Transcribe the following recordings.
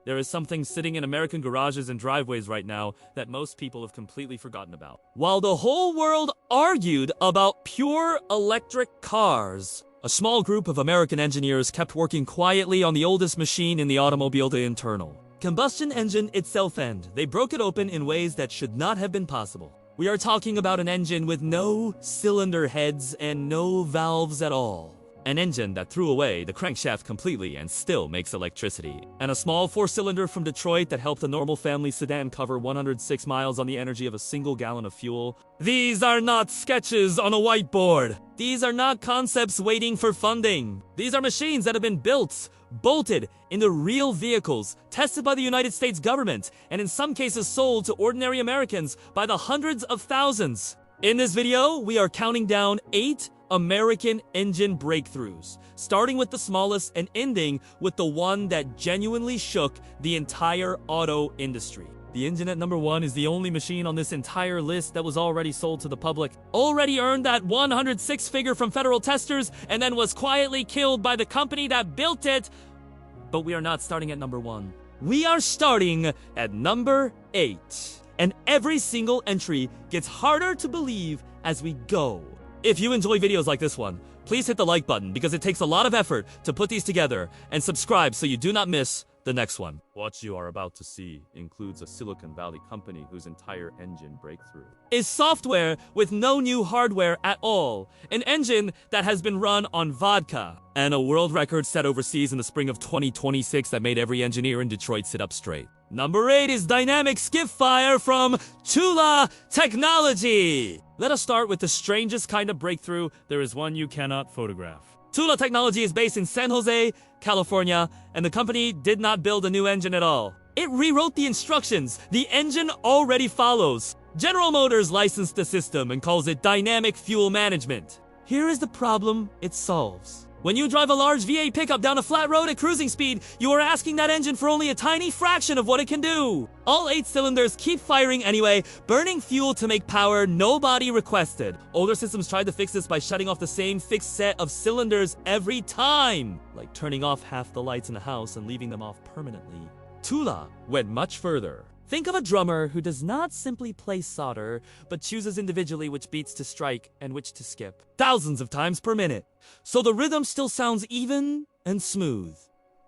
There is something sitting in American garages and driveways right now that most people have completely forgotten about. While the whole world argued about pure electric cars, a small group of American engineers kept working quietly on the oldest machine in the automobile, the internal combustion engine itself, and they broke it open in ways that should not have been possible. We are talking about an engine with no cylinder heads and no valves at all. An engine that threw away the crankshaft completely and still makes electricity. And a small 4-cylinder from Detroit that helped a normal family sedan cover 106 miles on the energy of a single gallon of fuel. These are not sketches on a whiteboard. These are not concepts waiting for funding. These are machines that have been built, bolted into real vehicles, tested by the United States government, and in some cases sold to ordinary Americans by the hundreds of thousands. In this video, we are counting down 8 American engine breakthroughs, starting with the smallest and ending with the one that genuinely shook the entire auto industry. The engine at number 1 is the only machine on this entire list that was already sold to the public, already earned that 106 figure from federal testers, and then was quietly killed by the company that built it. But we are not starting at number 1. We are starting at number 8. And every single entry gets harder to believe as we go. If you enjoy videos like this one, please hit the like button because it takes a lot of effort to put these together, and subscribe so you do not miss the next one. What you are about to see includes a Silicon Valley company whose entire engine breakthrough is software with no new hardware at all. An engine that has been run on vodka, and a world record set overseas in the spring of 2026 that made every engineer in Detroit sit up straight. Number 8 is dynamic skip fire from Tula Technology. Let us start with the strangest kind of breakthrough. There is one you cannot photograph. Tula Technology is based in San Jose, California, and the company did not build a new engine at all. It rewrote the instructions the engine already follows. General Motors licensed the system and calls it dynamic fuel management. Here is the problem it solves. When you drive a large V8 pickup down a flat road at cruising speed, you are asking that engine for only a tiny fraction of what it can do. All 8 cylinders keep firing anyway, burning fuel to make power nobody requested. Older systems tried to fix this by shutting off the same fixed set of cylinders every time, like turning off half the lights in the house and leaving them off permanently. Tula went much further. Think of a drummer who does not simply play solder, but chooses individually which beats to strike and which to skip, thousands of times per minute, so the rhythm still sounds even and smooth.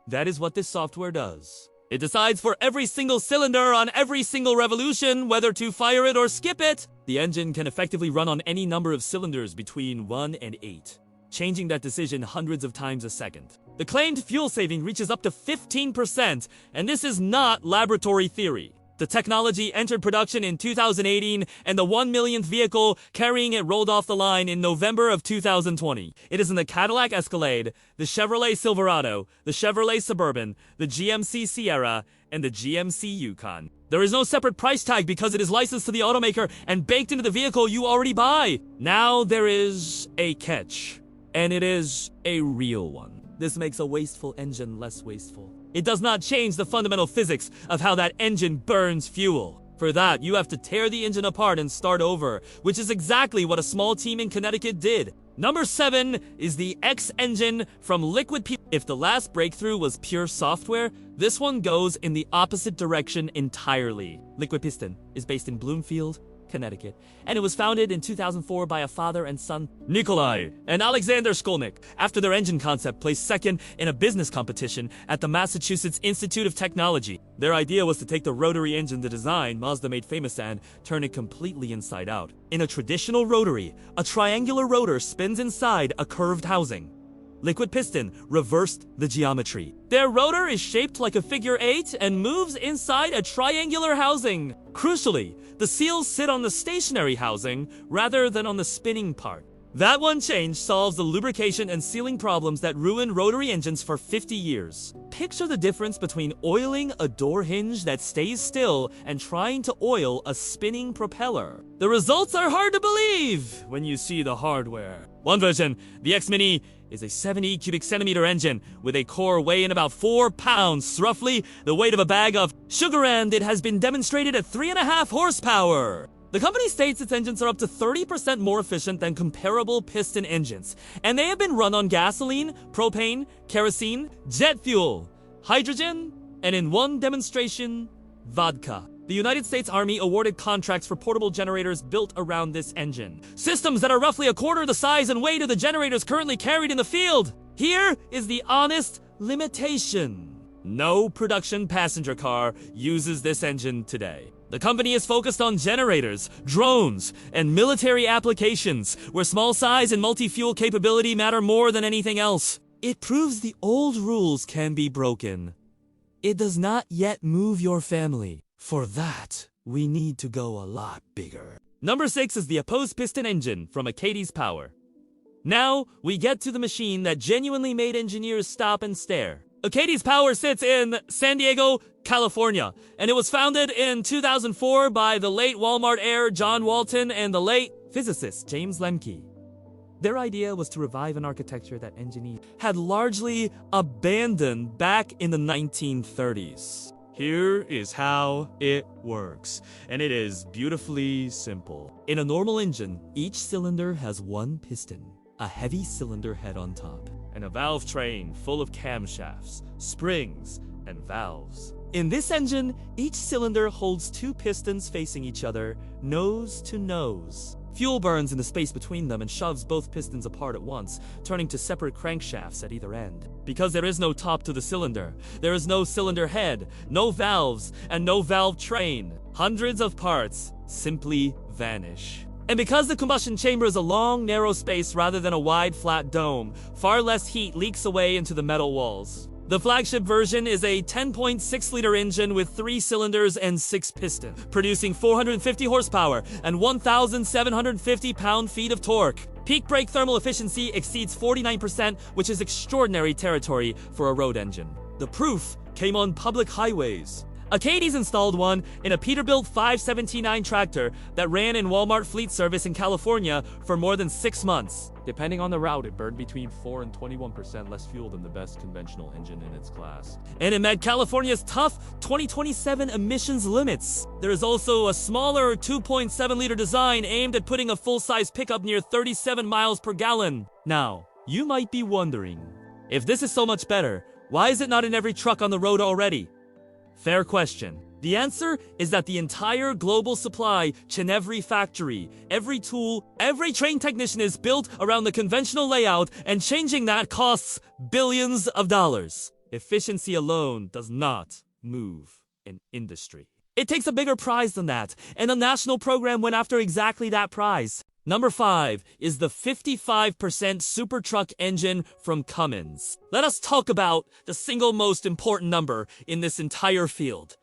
That is what this software does. It decides for every single cylinder on every single revolution whether to fire it or skip it. The engine can effectively run on any number of cylinders between 1 and 8, changing that decision hundreds of times a second. The claimed fuel saving reaches up to 15%, and this is not laboratory theory. The technology entered production in 2018, and the 1 millionth vehicle carrying it rolled off the line in November of 2020. It is in the Cadillac Escalade, the Chevrolet Silverado, the Chevrolet Suburban, the GMC Sierra, and the GMC Yukon. There is no separate price tag because it is licensed to the automaker and baked into the vehicle you already buy. Now there is a catch, and it is a real one. This makes a wasteful engine less wasteful. It does not change the fundamental physics of how that engine burns fuel. For that, you have to tear the engine apart and start over, which is exactly what a small team in Connecticut did. Number 7 is the X engine from Liquid Piston. If the last breakthrough was pure software, this one goes in the opposite direction entirely. Liquid Piston is based in Bloomfield, Connecticut, and it was founded in 2004 by a father and son, Nikolai and Alexander Skolnick, after their engine concept placed second in a business competition at the Massachusetts Institute of Technology. Their idea was to take the rotary engine the design Mazda made famous and turn it completely inside out. In a traditional rotary, a triangular rotor spins inside a curved housing. Liquid Piston reversed the geometry. Their rotor is shaped like a figure 8 and moves inside a triangular housing. Crucially, the seals sit on the stationary housing rather than on the spinning part. That one change solves the lubrication and sealing problems that ruined rotary engines for 50 years. Picture the difference between oiling a door hinge that stays still and trying to oil a spinning propeller. The results are hard to believe when you see the hardware. One version, the X-Mini, is a 70 cubic centimeter engine with a core weighing about 4 pounds, roughly the weight of a bag of sugar, and it has been demonstrated at 3.5 horsepower. The company states its engines are up to 30% more efficient than comparable piston engines, and they have been run on gasoline, propane, kerosene, jet fuel, hydrogen, and in one demonstration, vodka. The United States Army awarded contracts for portable generators built around this engine. Systems that are roughly a quarter the size and weight of the generators currently carried in the field. Here is the honest limitation. No production passenger car uses this engine today. The company is focused on generators, drones, and military applications, where small size and multi-fuel capability matter more than anything else. It proves the old rules can be broken. It does not yet move your family. For that, we need to go a lot bigger. Number 6 is the opposed piston engine from EPA-rated. Now, we get to the machine that genuinely made engineers stop and stare. EPA-rated sits in San Diego, California, and it was founded in 2004 by the late Walmart heir John Walton and the late physicist James Lemke. Their idea was to revive an architecture that engineers had largely abandoned back in the 1930s. Here is how it works, and it is beautifully simple. In a normal engine, each cylinder has one piston, a heavy cylinder head on top, and a valve train full of camshafts, springs, and valves. In this engine, each cylinder holds two pistons facing each other, nose to nose. Fuel burns in the space between them and shoves both pistons apart at once, turning to separate crankshafts at either end. Because there is no top to the cylinder, there is no cylinder head, no valves, and no valve train. Hundreds of parts simply vanish. And because the combustion chamber is a long, narrow space rather than a wide, flat dome, far less heat leaks away into the metal walls. The flagship version is a 10.6-liter engine with 3 cylinders and 6 pistons, producing 450 horsepower and 1,750 pound-feet of torque. Peak brake thermal efficiency exceeds 49%, which is extraordinary territory for a road engine. The proof came on public highways. EPA-rated installed one in a Peterbilt 579 tractor that ran in Walmart fleet service in California for more than 6 months. Depending on the route, it burned between 4 and 21% less fuel than the best conventional engine in its class. And it met California's tough 2027 emissions limits. There is also a smaller 2.7-liter design aimed at putting a full-size pickup near 37 miles per gallon. Now, you might be wondering, if this is so much better, why is it not in every truck on the road already? Fair question. The answer is that the entire global supply chain, every factory, every tool, every trained technician is built around the conventional layout, and changing that costs billions of dollars. Efficiency alone does not move an industry. It takes a bigger prize than that, and the national program went after exactly that prize. Number 5 is the 55% super truck engine from Cummins. Let us talk about the single most important number in this entire field: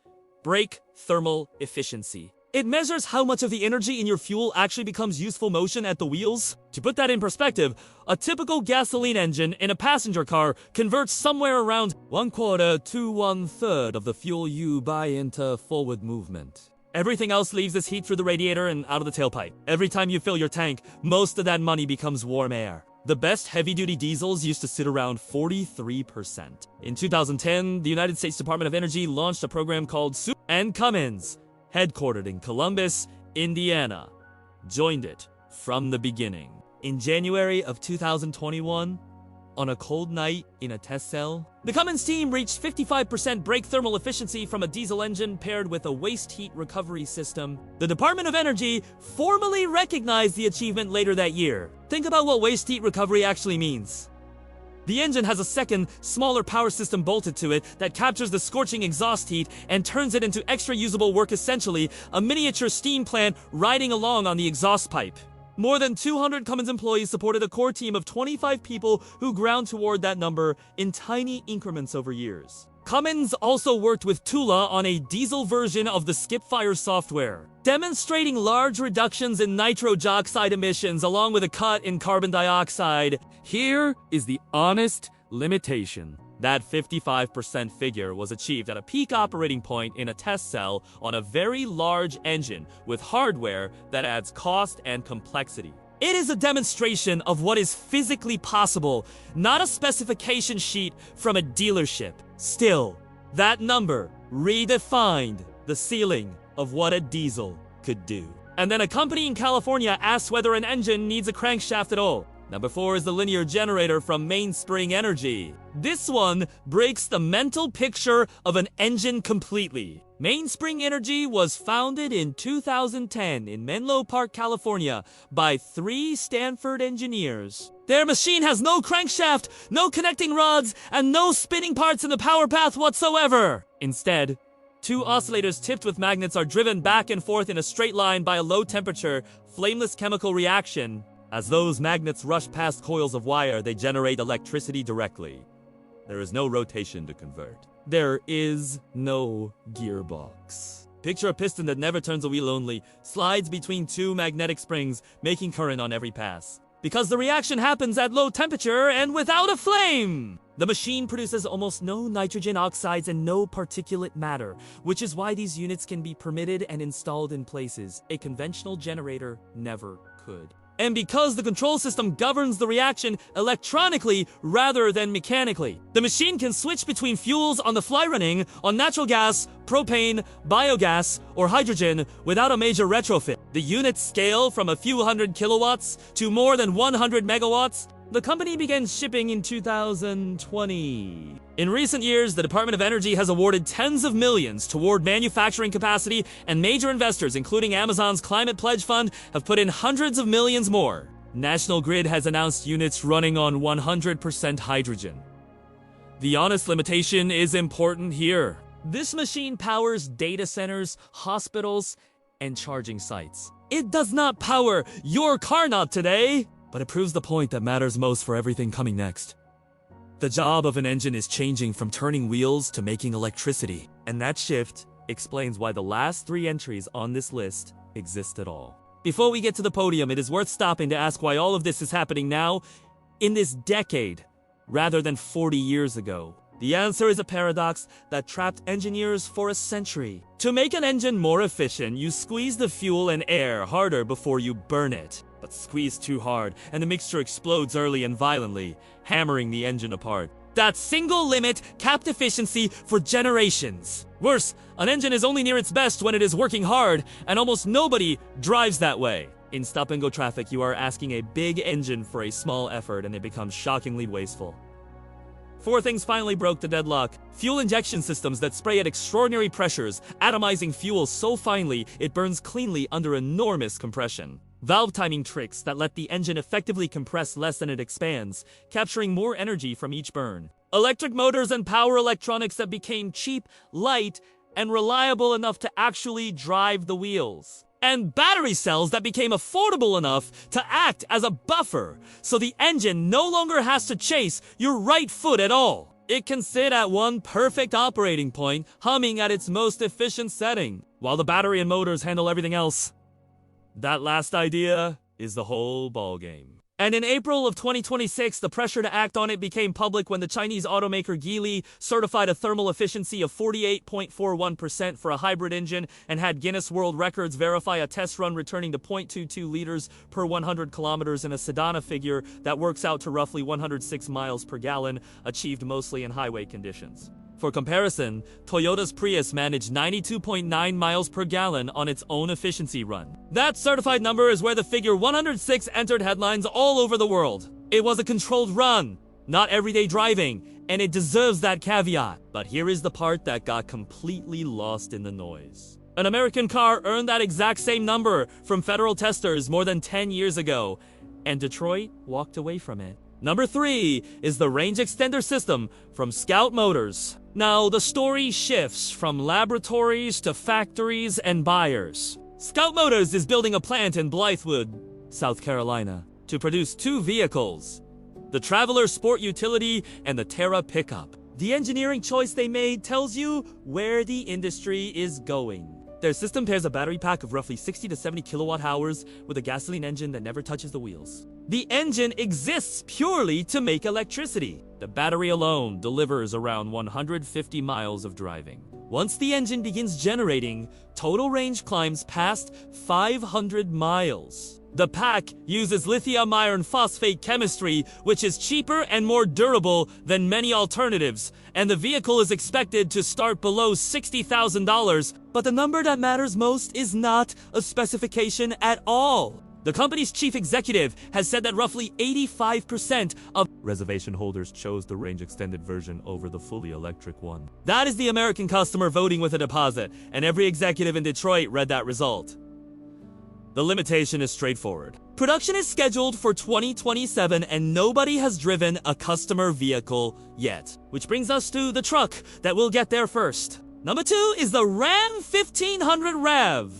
brake thermal efficiency. It measures how much of the energy in your fuel actually becomes useful motion at the wheels. To put that in perspective, a typical gasoline engine in a passenger car converts somewhere around 1/4 to 1/3 of the fuel you buy into forward movement. Everything else leaves this heat through the radiator and out of the tailpipe. Every time you fill your tank, most of that money becomes warm air. The best heavy-duty diesels used to sit around 43%. In 2010, the United States Department of Energy launched a program called Super, and Cummins, headquartered in Columbus, Indiana, joined it from the beginning. In January of 2021, on a cold night in a test cell, the Cummins team reached 55% brake thermal efficiency from a diesel engine paired with a waste heat recovery system. The Department of Energy formally recognized the achievement later that year. Think about what waste heat recovery actually means. The engine has a second, smaller power system bolted to it that captures the scorching exhaust heat and turns it into extra usable work, essentially a miniature steam plant riding along on the exhaust pipe. More than 200 Cummins employees supported a core team of 25 people who ground toward that number in tiny increments over years. Cummins also worked with Tula on a diesel version of the Skipfire software, demonstrating large reductions in nitrogen oxide emissions along with a cut in carbon dioxide. Here is the honest limitation. That 55% figure was achieved at a peak operating point in a test cell on a very large engine with hardware that adds cost and complexity. It is a demonstration of what is physically possible, not a specification sheet from a dealership. Still, that number redefined the ceiling of what a diesel could do. And then a company in California asks whether an engine needs a crankshaft at all. Number 4 is the linear generator from Mainspring Energy. This one breaks the mental picture of an engine completely. Mainspring Energy was founded in 2010 in Menlo Park, California by 3 Stanford engineers. Their machine has no crankshaft, no connecting rods, and no spinning parts in the power path whatsoever. Instead, 2 oscillators tipped with magnets are driven back and forth in a straight line by a low-temperature, flameless chemical reaction. As those magnets rush past coils of wire, they generate electricity directly. There is no rotation to convert. There is no gearbox. Picture a piston that never turns a wheel, only slides between 2 magnetic springs, making current on every pass. Because the reaction happens at low temperature and without a flame! The machine produces almost no nitrogen oxides and no particulate matter, which is why these units can be permitted and installed in places a conventional generator never could. And because the control system governs the reaction electronically rather than mechanically, the machine can switch between fuels on the fly, running on natural gas, propane, biogas, or hydrogen without a major retrofit. The units scale from a few hundred kilowatts to more than 100 megawatts. The company began shipping in 2020. In recent years, the Department of Energy has awarded tens of millions toward manufacturing capacity, and major investors, including Amazon's Climate Pledge Fund, have put in hundreds of millions more. National Grid has announced units running on 100% hydrogen. The honest limitation is important here. This machine powers data centers, hospitals, and charging sites. It does not power your car, not today. But it proves the point that matters most for everything coming next. The job of an engine is changing from turning wheels to making electricity. And that shift explains why the last 3 entries on this list exist at all. Before we get to the podium, it is worth stopping to ask why all of this is happening now, in this decade, rather than 40 years ago. The answer is a paradox that trapped engineers for a century. To make an engine more efficient, you squeeze the fuel and air harder before you burn it. But squeeze too hard, and the mixture explodes early and violently, hammering the engine apart. That single limit capped efficiency for generations. Worse, an engine is only near its best when it is working hard, and almost nobody drives that way. In stop-and-go traffic, you are asking a big engine for a small effort, and it becomes shockingly wasteful. 4 things finally broke the deadlock. Fuel injection systems that spray at extraordinary pressures, atomizing fuel so finely it burns cleanly under enormous compression. Valve timing tricks that let the engine effectively compress less than it expands, capturing more energy from each burn. Electric motors and power electronics that became cheap, light, and reliable enough to actually drive the wheels. And battery cells that became affordable enough to act as a buffer, so the engine no longer has to chase your right foot at all. It can sit at one perfect operating point, humming at its most efficient setting, while the battery and motors handle everything else. That last idea is the whole ballgame. And in April of 2026, the pressure to act on it became public when the Chinese automaker Geely certified a thermal efficiency of 48.41% for a hybrid engine and had Guinness World Records verify a test run returning to 0.22 liters per 100 kilometers in a sedan, figure that works out to roughly 106 miles per gallon, achieved mostly in highway conditions. For comparison, Toyota's Prius managed 92.9 miles per gallon on its own efficiency run. That certified number is where the figure 106 entered headlines all over the world. It was a controlled run, not everyday driving, and it deserves that caveat. But here is the part that got completely lost in the noise. An American car earned that exact same number from federal testers more than 10 years ago, and Detroit walked away from it. Number 3 is the range extender system from Scout Motors. Now, the story shifts from laboratories to factories and buyers. Scout Motors is building a plant in Blythewood, South Carolina, to produce 2 vehicles, the Traveler Sport Utility and the Terra Pickup. The engineering choice they made tells you where the industry is going. Their system pairs a battery pack of roughly 60 to 70 kilowatt hours with a gasoline engine that never touches the wheels. The engine exists purely to make electricity. The battery alone delivers around 150 miles of driving. Once the engine begins generating, total range climbs past 500 miles. The pack uses lithium iron phosphate chemistry, which is cheaper and more durable than many alternatives, and the vehicle is expected to start below $60,000. But the number that matters most is not a specification at all. The company's chief executive has said that roughly 85% of reservation holders chose the range-extended version over the fully electric one. That is the American customer voting with a deposit, and every executive in Detroit read that result. The limitation is straightforward. Production is scheduled for 2027 and nobody has driven a customer vehicle yet. Which brings us to the truck that will get there first. Number 2 is the Ram 1500 Rev.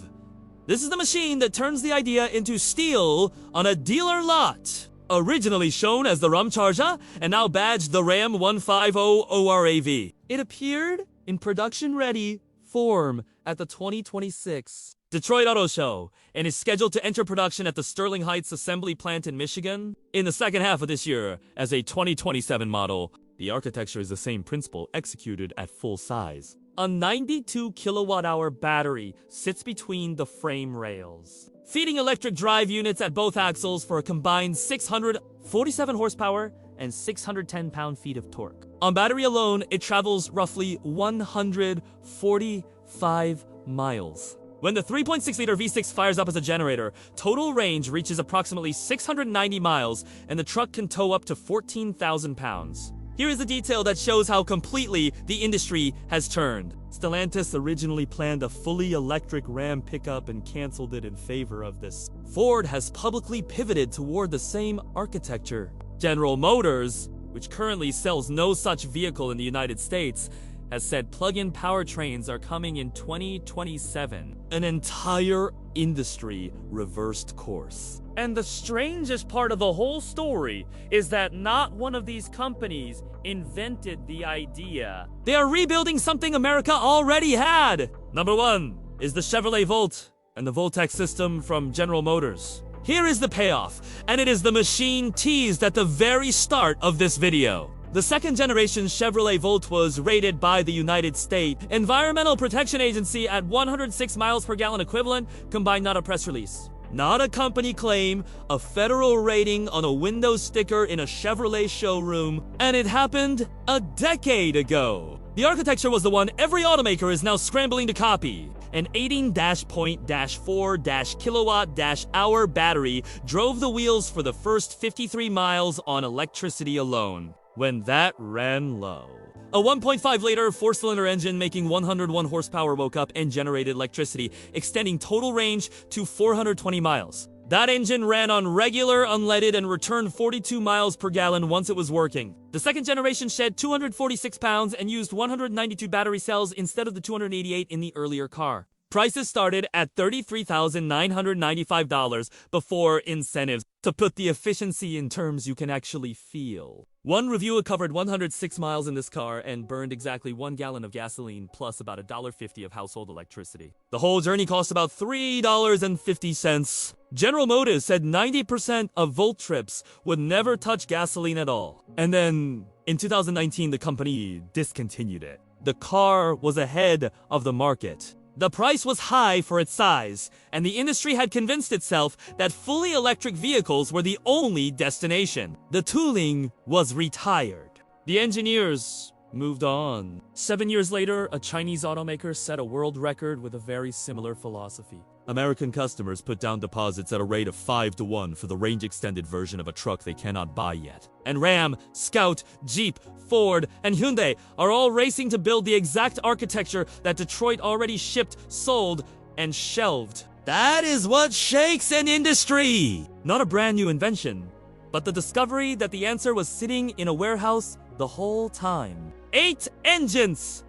This is the machine that turns the idea into steel on a dealer lot. Originally shown as the Ramcharger and now badged the Ram 150 ORAV. It appeared in production-ready form at the 2026 Detroit Auto Show and is scheduled to enter production at the Sterling Heights Assembly Plant in Michigan in the second half of this year as a 2027 model. The architecture is the same principle executed at full size. A 92 kilowatt-hour battery sits between the frame rails, feeding electric drive units at both axles for a combined 647 horsepower and 610 pound-feet of torque. On battery alone, it travels roughly 145 miles. When the 3.6-liter V6 fires up as a generator, total range reaches approximately 690 miles, and the truck can tow up to 14,000 pounds. Here is a detail that shows how completely the industry has turned. Stellantis originally planned a fully electric Ram pickup and canceled it in favor of this. Ford has publicly pivoted toward the same architecture. General Motors, which currently sells no such vehicle in the United States, has said plug-in powertrains are coming in 2027. An entire industry reversed course. And the strangest part of the whole story is that not one of these companies invented the idea. They are rebuilding something America already had. Number 1 is the Chevrolet Volt and the Voltec system from General Motors. Here is the payoff, and it is the machine teased at the very start of this video. The second-generation Chevrolet Volt was rated by the United States Environmental Protection Agency at 106 miles per gallon equivalent, combined, not a press release. Not a company claim, a federal rating on a window sticker in a Chevrolet showroom, and it happened a decade ago. The architecture was the one every automaker is now scrambling to copy. An 18.4-kilowatt-hour battery drove the wheels for the first 53 miles on electricity alone, when that ran low. A 1.5-liter four-cylinder engine making 101 horsepower woke up and generated electricity, extending total range to 420 miles. That engine ran on regular, unleaded, and returned 42 miles per gallon once it was working. The second generation shed 246 pounds and used 192 battery cells instead of the 288 in the earlier car. Prices started at $33,995 before incentives, to put the efficiency in terms you can actually feel. One reviewer covered 106 miles in this car and burned exactly 1 gallon of gasoline plus about $1.50 of household electricity. The whole journey cost about $3.50. General Motors said 90% of Volt trips would never touch gasoline at all. And then, in 2019, the company discontinued it. The car was ahead of the market. The price was high for its size, and the industry had convinced itself that fully electric vehicles were the only destination. The tooling was retired. The engineers moved on. 7 years later, a Chinese automaker set a world record with a very similar philosophy. American customers put down deposits at a rate of 5-to-1 for the range-extended version of a truck they cannot buy yet. And Ram, Scout, Jeep, Ford, and Hyundai are all racing to build the exact architecture that Detroit already shipped, sold, and shelved. That is what shakes an industry! Not a brand new invention, but the discovery that the answer was sitting in a warehouse the whole time. 8 engines!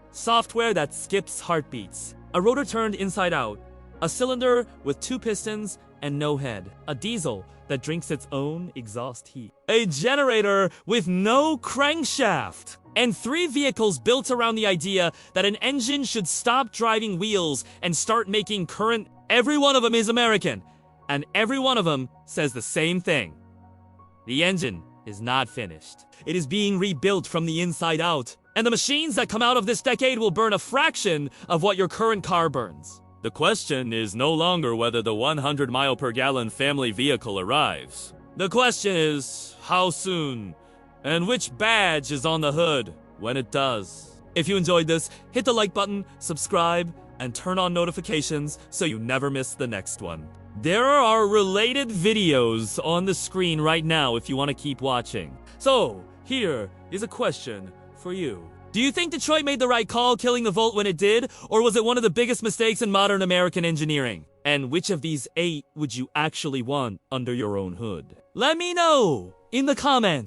Software that skips heartbeats. A rotor turned inside out. A cylinder with 2 pistons and no head. A diesel that drinks its own exhaust heat. A generator with no crankshaft. And 3 vehicles built around the idea that an engine should stop driving wheels and start making current. Every one of them is American. And every one of them says the same thing. The engine is not finished. It is being rebuilt from the inside out. And the machines that come out of this decade will burn a fraction of what your current car burns. The question is no longer whether the 100-mile-per-gallon family vehicle arrives. The question is how soon, and which badge is on the hood when it does. If you enjoyed this, hit the like button, subscribe, and turn on notifications so you never miss the next one. There are related videos on the screen right now if you want to keep watching. So, here is a question for you. Do you think Detroit made the right call killing the Volt when it did, or was it one of the biggest mistakes in modern American engineering? And which of these 8 would you actually want under your own hood? Let me know in the comments.